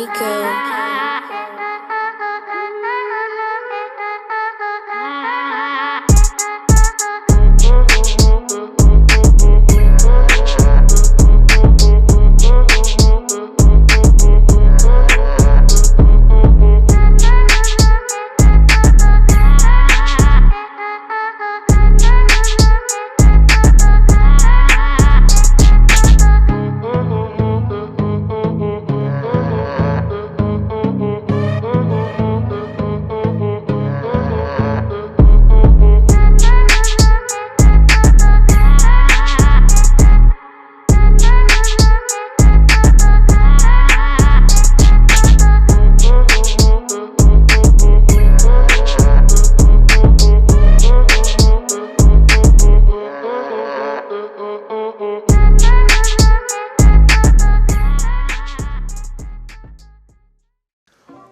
Nico.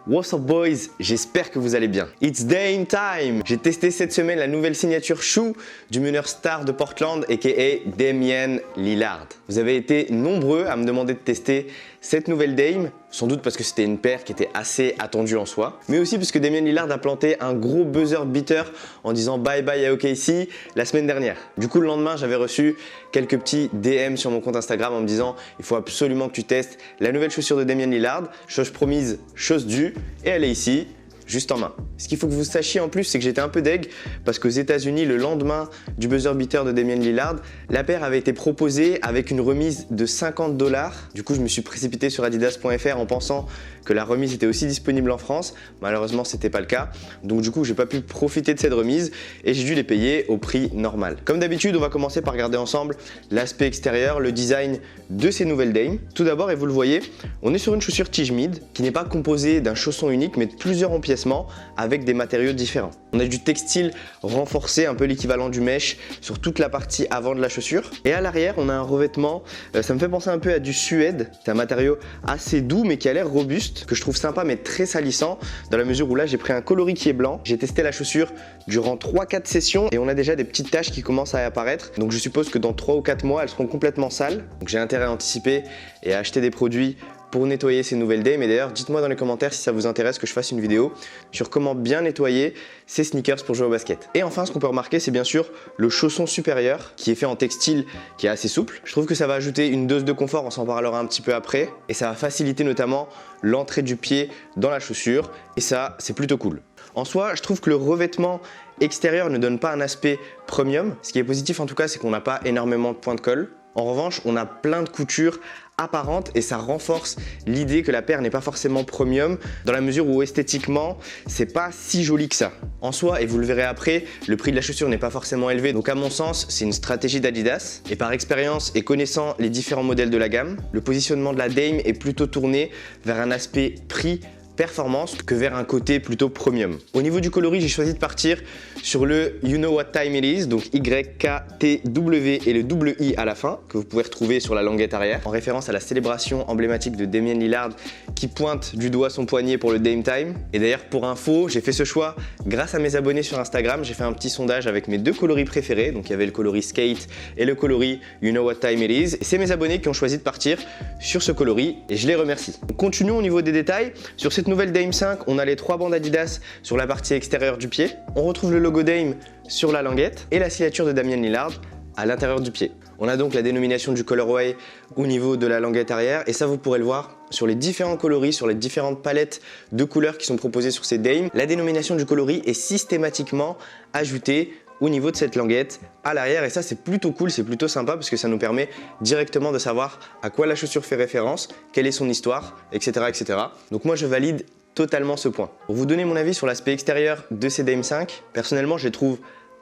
What's up boys, j'espère que vous allez bien. It's Dame Time. J'ai testé cette semaine la nouvelle signature shoe du meneur star de Portland aka Damian Lillard. Vous avez été nombreux à me demander de tester cette nouvelle Dame, sans doute parce que c'était une paire qui était assez attendue en soi, mais aussi parce que Damian Lillard a planté un gros buzzer beater en disant bye bye à OKC la semaine dernière. Du coup le lendemain j'avais reçu quelques petits DM sur mon compte Instagram en me disant il faut absolument que tu testes la nouvelle chaussure de Damian Lillard, chose promise, chose due, et elle est ici, juste en main. Ce qu'il faut que vous sachiez en plus, c'est que j'étais un peu deg parce qu'aux États-Unis, le lendemain du buzzer beater de Damian Lillard, la paire avait été proposée avec une remise de 50 $. Du coup, je me suis précipité sur adidas.fr en pensant que la remise était aussi disponible en France. Malheureusement, c'était pas le cas. Donc du coup, j'ai pas pu profiter de cette remise et j'ai dû les payer au prix normal. Comme d'habitude, on va commencer par regarder ensemble l'aspect extérieur, le design de ces nouvelles Dame. Tout d'abord, et vous le voyez, on est sur une chaussure tige mid qui n'est pas composée d'un chausson unique mais de plusieurs empiècements avec des matériaux différents. On a du textile renforcé, un peu l'équivalent du mesh sur toute la partie avant de la chaussure. Et à l'arrière, on a un revêtement, ça me fait penser un peu à du suède. C'est un matériau assez doux mais qui a l'air robuste, que je trouve sympa mais très salissant dans la mesure où là j'ai pris un coloris qui est blanc. J'ai testé la chaussure durant 3-4 sessions et on a déjà des petites taches qui commencent à apparaître. Donc je suppose que dans 3 ou 4 mois, elles seront complètement sales. Donc j'ai intérêt à anticiper et à acheter des produits pour nettoyer ces nouvelles Dame. Et d'ailleurs, dites-moi dans les commentaires si ça vous intéresse que je fasse une vidéo sur comment bien nettoyer ces sneakers pour jouer au basket. Et enfin, ce qu'on peut remarquer, c'est bien sûr le chausson supérieur qui est fait en textile, qui est assez souple. Je trouve que ça va ajouter une dose de confort, on s'en parlera un petit peu après. Et ça va faciliter notamment l'entrée du pied dans la chaussure. Et ça, c'est plutôt cool. En soi, je trouve que le revêtement extérieur ne donne pas un aspect premium. Ce qui est positif en tout cas, c'est qu'on n'a pas énormément de points de colle. En revanche, on a plein de coutures apparentes et ça renforce l'idée que la paire n'est pas forcément premium dans la mesure où esthétiquement, c'est pas si joli que ça. En soi, et vous le verrez après, le prix de la chaussure n'est pas forcément élevé. Donc à mon sens, c'est une stratégie d'Adidas. Et par expérience et connaissant les différents modèles de la gamme, le positionnement de la Dame est plutôt tourné vers un aspect prix performance que vers un côté plutôt premium. Au niveau du coloris, j'ai choisi de partir sur le You Know What Time It Is, donc YKTW et le double I à la fin, que vous pouvez retrouver sur la languette arrière, en référence à la célébration emblématique de Damian Lillard qui pointe du doigt son poignet pour le Dame Time. Et d'ailleurs, pour info, j'ai fait ce choix grâce à mes abonnés sur Instagram. J'ai fait un petit sondage avec mes 2 coloris préférés, donc il y avait le coloris Skate et le coloris You Know What Time It Is. Et c'est mes abonnés qui ont choisi de partir sur ce coloris et je les remercie. Donc, continuons au niveau des détails. Sur cette nouvelle Dame 5, on a les 3 bandes Adidas sur la partie extérieure du pied. On retrouve le logo Dame sur la languette et la signature de Damian Lillard à l'intérieur du pied. On a donc la dénomination du colorway au niveau de la languette arrière et ça vous pourrez le voir sur les différents coloris, sur les différentes palettes de couleurs qui sont proposées sur ces Dame. La dénomination du coloris est systématiquement ajoutée au niveau de cette languette à l'arrière et ça c'est plutôt cool, c'est plutôt sympa parce que ça nous permet directement de savoir à quoi la chaussure fait référence, quelle est son histoire, etc. etc. Donc moi je valide totalement ce point. Pour vous donner mon avis sur l'aspect extérieur de ces Dame 5, personnellement je les trouve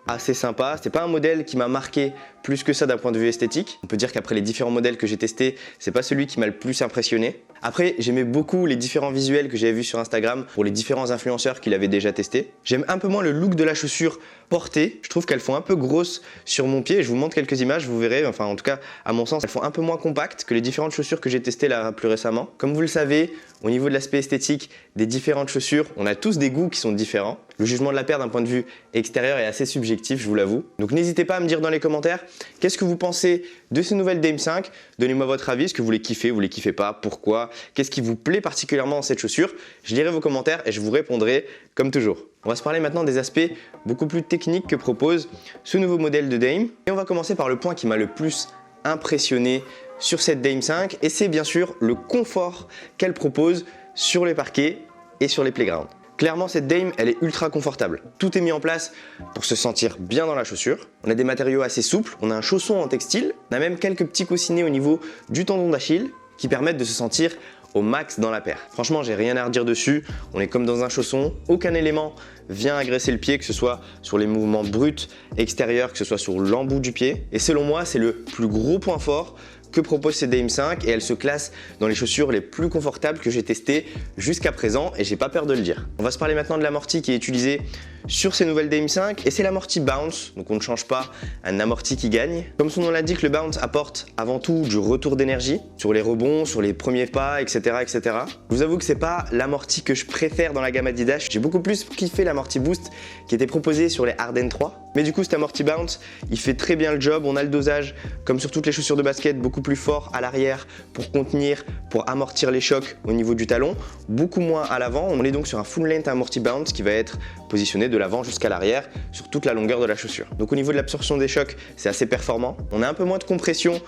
assez sympa. C'est pas un modèle qui m'a marqué plus que ça d'un point de vue esthétique. On peut dire qu'après les différents modèles que j'ai testés, c'est pas celui qui m'a le plus impressionné. Après, j'aimais beaucoup les différents visuels que j'avais vus sur Instagram pour les différents influenceurs qui l'avaient déjà testé. J'aime un peu moins le look de la chaussure portée. Je trouve qu'elles font un peu grosses sur mon pied. Je vous montre quelques images, vous verrez. Enfin, en tout cas, à mon sens, elles font un peu moins compactes que les différentes chaussures que j'ai testées là plus récemment. Comme vous le savez, au niveau de l'aspect esthétique des différentes chaussures, on a tous des goûts qui sont différents. Le jugement de la paire d'un point de vue extérieur est assez subjectif, je vous l'avoue. Donc n'hésitez pas à me dire dans les commentaires qu'est-ce que vous pensez de ces nouvelles Dame 5. Donnez-moi votre avis, est-ce que vous les kiffez pas, pourquoi, qu'est-ce qui vous plaît particulièrement dans cette chaussure. Je lirai vos commentaires et je vous répondrai comme toujours. On va se parler maintenant des aspects beaucoup plus techniques que propose ce nouveau modèle de Dame. Et on va commencer par le point qui m'a le plus impressionné sur cette Dame 5 et c'est bien sûr le confort qu'elle propose sur les parquets et sur les playgrounds. Clairement, cette Dame, elle est ultra confortable. Tout est mis en place pour se sentir bien dans la chaussure. On a des matériaux assez souples, on a un chausson en textile, on a même quelques petits coussinets au niveau du tendon d'Achille qui permettent de se sentir au max dans la paire. Franchement, j'ai rien à redire dessus, on est comme dans un chausson, aucun élément vient agresser le pied, que ce soit sur les mouvements bruts extérieurs, que ce soit sur l'embout du pied. Et selon moi, c'est le plus gros point fort que propose cette Dame 5 et elle se classe dans les chaussures les plus confortables que j'ai testées jusqu'à présent et j'ai pas peur de le dire. On va se parler maintenant de l'amorti qui est utilisé sur ces nouvelles Dame 5 et c'est l'amorti Bounce, donc on ne change pas un amorti qui gagne. Comme son nom l'indique, le Bounce apporte avant tout du retour d'énergie sur les rebonds, sur les premiers pas, etc. etc. Je vous avoue que c'est pas l'amorti que je préfère dans la gamme Adidas, j'ai beaucoup plus kiffé l'amorti Boost qui était proposé sur les Harden 3. Mais du coup cet amorti Bounce, il fait très bien le job, on a le dosage comme sur toutes les chaussures de basket beaucoup plus fort à l'arrière pour contenir, pour amortir les chocs au niveau du talon, beaucoup moins à l'avant. On est donc sur un full length amorti Bounce qui va être positionné de l'avant jusqu'à l'arrière sur toute la longueur de la chaussure. Donc au niveau de l'absorption des chocs, c'est assez performant. On a un peu moins de compression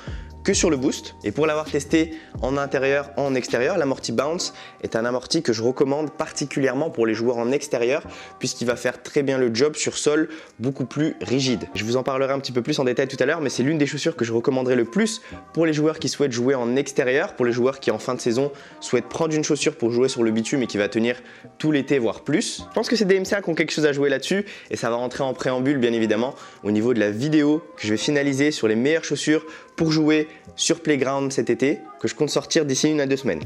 que sur le Boost. Et pour l'avoir testé en intérieur, en extérieur, l'amorti Bounce est un amorti que je recommande particulièrement pour les joueurs en extérieur puisqu'il va faire très bien le job sur sol beaucoup plus rigide. Je vous en parlerai un petit peu plus en détail tout à l'heure, mais c'est l'une des chaussures que je recommanderais le plus pour les joueurs qui souhaitent jouer en extérieur, pour les joueurs qui en fin de saison souhaitent prendre une chaussure pour jouer sur le bitume et qui va tenir tout l'été voire plus. Je pense que ces Dame 5 ont quelque chose à jouer là-dessus et ça va rentrer en préambule bien évidemment au niveau de la vidéo que je vais finaliser sur les meilleures chaussures pour jouer sur Playground cet été, que je compte sortir d'ici 1 à 2 semaines.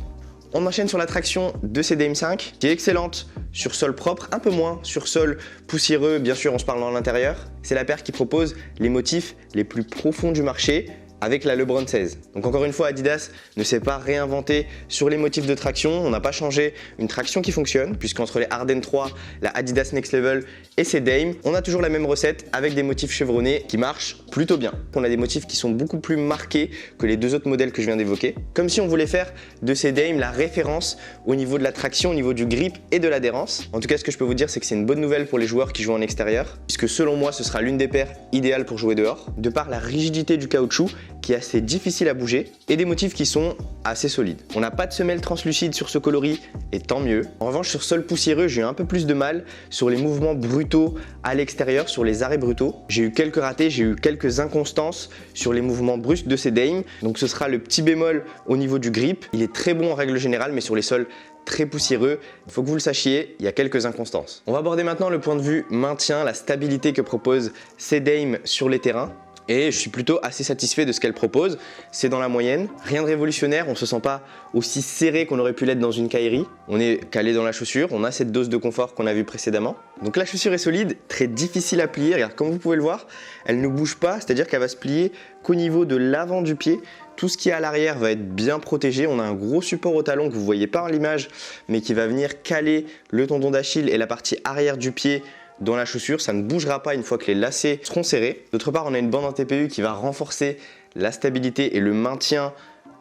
On enchaîne sur la traction de ces Dame 5 qui est excellente sur sol propre, un peu moins sur sol poussiéreux, bien sûr on se parle dans l'intérieur. C'est la paire qui propose les motifs les plus profonds du marché avec la LeBron 16. Donc encore une fois, Adidas ne s'est pas réinventé sur les motifs de traction, on n'a pas changé une traction qui fonctionne, puisqu'entre les Harden 3, la Adidas Next Level et ces Dame, on a toujours la même recette avec des motifs chevronnés qui marchent plutôt bien. On a des motifs qui sont beaucoup plus marqués que les deux autres modèles que je viens d'évoquer, comme si on voulait faire de ces Dame la référence au niveau de la traction, au niveau du grip et de l'adhérence. En tout cas, ce que je peux vous dire, c'est que c'est une bonne nouvelle pour les joueurs qui jouent en extérieur, puisque selon moi, ce sera l'une des paires idéales pour jouer dehors, de par la rigidité du caoutchouc qui est assez difficile à bouger et des motifs qui sont assez solides. On n'a pas de semelle translucide sur ce coloris et tant mieux. En revanche, sur sol poussiéreux, j'ai eu un peu plus de mal sur les mouvements brutaux à l'extérieur, sur les arrêts brutaux. J'ai eu quelques ratés, j'ai eu quelques inconstances sur les mouvements brusques de ces Dame. Donc ce sera le petit bémol au niveau du grip. Il est très bon en règle générale, mais sur les sols très poussiéreux, il faut que vous le sachiez, il y a quelques inconstances. On va aborder maintenant le point de vue maintien, la stabilité que propose ces Dame sur les terrains. Et je suis plutôt assez satisfait de ce qu'elle propose, c'est dans la moyenne. Rien de révolutionnaire, on ne se sent pas aussi serré qu'on aurait pu l'être dans une Kyrie. On est calé dans la chaussure, on a cette dose de confort qu'on a vu précédemment. Donc la chaussure est solide, très difficile à plier. Regarde, comme vous pouvez le voir, elle ne bouge pas, c'est-à-dire qu'elle va se plier qu'au niveau de l'avant du pied. Tout ce qui est à l'arrière va être bien protégé. On a un gros support au talon que vous ne voyez pas en l'image, mais qui va venir caler le tendon d'Achille et la partie arrière du pied dans la chaussure, ça ne bougera pas une fois que les lacets seront serrés. D'autre part, on a une bande en TPU qui va renforcer la stabilité et le maintien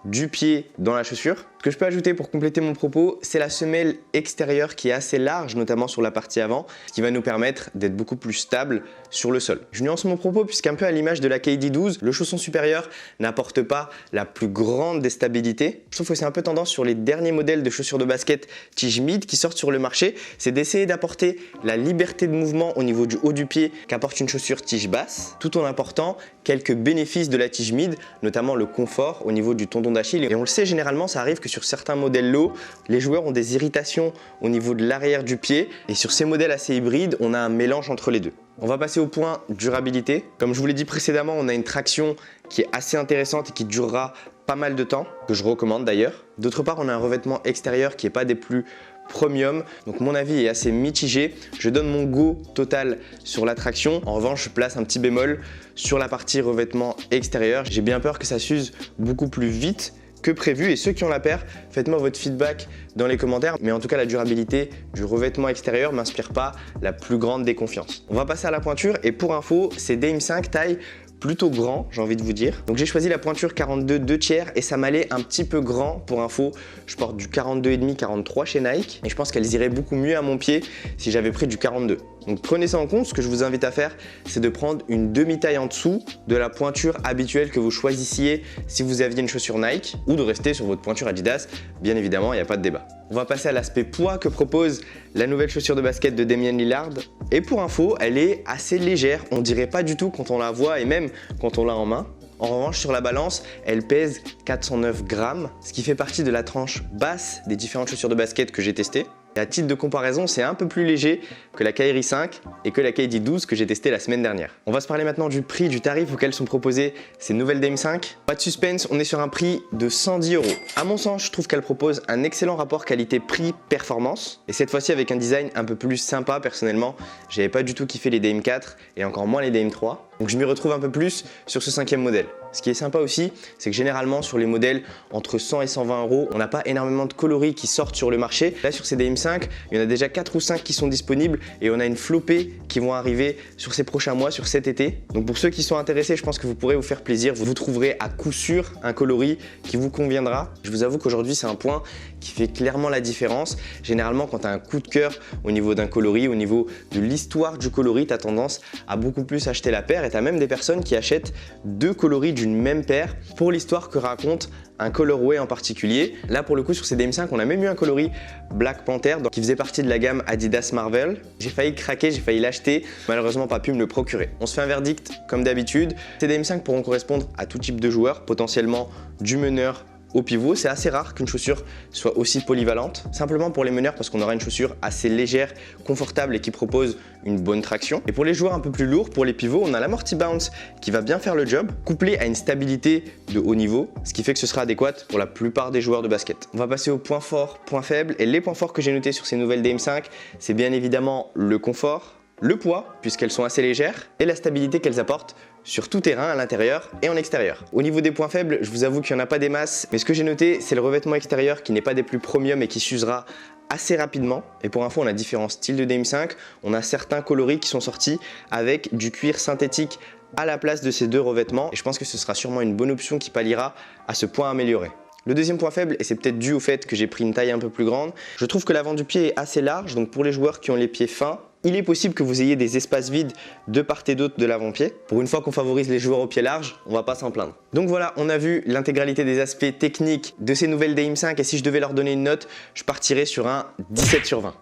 du pied dans la chaussure. Ce que je peux ajouter pour compléter mon propos, c'est la semelle extérieure qui est assez large, notamment sur la partie avant, ce qui va nous permettre d'être beaucoup plus stable sur le sol. Je nuance mon propos puisqu'un peu à l'image de la KD12, le chausson supérieur n'apporte pas la plus grande des stabilités. Je trouve que c'est un peu tendance sur les derniers modèles de chaussures de basket tige mid qui sortent sur le marché, c'est d'essayer d'apporter la liberté de mouvement au niveau du haut du pied qu'apporte une chaussure tige basse, tout en apportant quelques bénéfices de la tige mid, notamment le confort au niveau du tendon d'Achille. Et on le sait, généralement, ça arrive que sur certains modèles low, les joueurs ont des irritations au niveau de l'arrière du pied. Et sur ces modèles assez hybrides, on a un mélange entre les deux. On va passer au point durabilité. Comme je vous l'ai dit précédemment, on a une traction qui est assez intéressante et qui durera pas mal de temps, que je recommande d'ailleurs. D'autre part, on a un revêtement extérieur qui n'est pas des plus premium, donc mon avis est assez mitigé. Je donne mon go total sur la traction. En revanche, je place un petit bémol sur la partie revêtement extérieur. J'ai bien peur que ça s'use beaucoup plus vite que prévu. Et ceux qui ont la paire, faites-moi votre feedback dans les commentaires. Mais en tout cas, la durabilité du revêtement extérieur m'inspire pas la plus grande des confiances. On va passer à la pointure et pour info, c'est Dame 5 taille plutôt grand, j'ai envie de vous dire. Donc j'ai choisi la pointure 42 2/3 et ça m'allait un petit peu grand. Pour info, je porte du 42,5 43 chez Nike et je pense qu'elles iraient beaucoup mieux à mon pied si j'avais pris du 42. Donc prenez ça en compte. Ce que je vous invite à faire, c'est de prendre une demi-taille en dessous de la pointure habituelle que vous choisissiez si vous aviez une chaussure Nike ou de rester sur votre pointure Adidas. Bien évidemment, il n'y a pas de débat. On va passer à l'aspect poids que propose la nouvelle chaussure de basket de Damian Lillard. Et pour info, elle est assez légère. On dirait pas du tout quand on la voit et même quand on l'a en main. En revanche, sur la balance, elle pèse 409 grammes, ce qui fait partie de la tranche basse des différentes chaussures de basket que j'ai testées. Et à titre de comparaison, c'est un peu plus léger que la Kyrie 5 et que la KD 12 que j'ai testé la semaine dernière. On va se parler maintenant du prix, du tarif auquel sont proposées ces nouvelles Dame 5. Pas de suspense, on est sur un prix de 110 €. À mon sens, je trouve qu'elle propose un excellent rapport qualité-prix-performance. Et cette fois-ci avec un design un peu plus sympa personnellement. J'avais pas du tout kiffé les Dame 4 et encore moins les Dame 3. Donc je m'y retrouve un peu plus sur ce 5e modèle. Ce qui est sympa aussi, c'est que généralement sur les modèles entre 100 et 120 €, on n'a pas énormément de coloris qui sortent sur le marché. Là sur ces Dame 5, il y en a déjà 4 ou 5 qui sont disponibles et on a une flopée qui vont arriver sur ces prochains mois, sur cet été. Donc pour ceux qui sont intéressés, je pense que vous pourrez vous faire plaisir. Vous trouverez à coup sûr un coloris qui vous conviendra. Je vous avoue qu'aujourd'hui c'est un point qui fait clairement la différence. Généralement quand tu as un coup de cœur au niveau d'un coloris, au niveau de l'histoire du coloris, tu as tendance à beaucoup plus acheter la paire et tu as même des personnes qui achètent 2 coloris d'une même paire pour l'histoire que raconte un colorway en particulier. Là pour le coup sur ces Dame 5 on a même eu un coloris Black Panther qui faisait partie de la gamme Adidas Marvel. J'ai failli craquer, j'ai failli l'acheter, malheureusement pas pu me le procurer. On se fait un verdict comme d'habitude. Ces Dame 5 pourront correspondre à tout type de joueur, potentiellement du meneur au pivot. C'est assez rare qu'une chaussure soit aussi polyvalente, simplement pour les meneurs parce qu'on aura une chaussure assez légère, confortable et qui propose une bonne traction. Et pour les joueurs un peu plus lourds, pour les pivots, on a l'amorti bounce qui va bien faire le job, couplé à une stabilité de haut niveau, ce qui fait que ce sera adéquat pour la plupart des joueurs de basket. On va passer aux points forts, points faibles. Et les points forts que j'ai notés sur ces nouvelles Dame 5, c'est bien évidemment le confort, le poids, puisqu'elles sont assez légères, et la stabilité qu'elles apportent sur tout terrain, à l'intérieur et en extérieur. Au niveau des points faibles, je vous avoue qu'il n'y en a pas des masses, mais ce que j'ai noté, c'est le revêtement extérieur qui n'est pas des plus premium et qui s'usera assez rapidement. Et pour info, on a différents styles de Dame 5. On a certains coloris qui sont sortis avec du cuir synthétique à la place de ces 2 revêtements. Et je pense que ce sera sûrement une bonne option qui palliera à ce point amélioré. Le deuxième point faible, et c'est peut-être dû au fait que j'ai pris une taille un peu plus grande, je trouve que l'avant du pied est assez large, donc pour les joueurs qui ont les pieds fins, il est possible que vous ayez des espaces vides de part et d'autre de l'avant-pied. Pour une fois qu'on favorise les joueurs aux pieds larges, on va pas s'en plaindre. Donc voilà, on a vu l'intégralité des aspects techniques de ces nouvelles Dame 5 et si je devais leur donner une note, je partirais sur un 17 sur 20.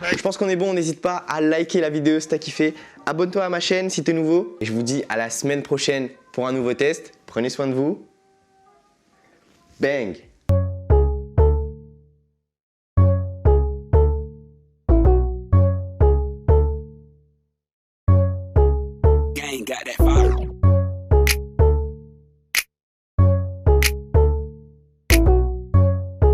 Je pense qu'on est bon, n'hésite pas à liker la vidéo si t'as kiffé, abonne-toi à ma chaîne si t'es nouveau et je vous dis à la semaine prochaine pour un nouveau test. Prenez soin de vous. Bang! Gang got that fire.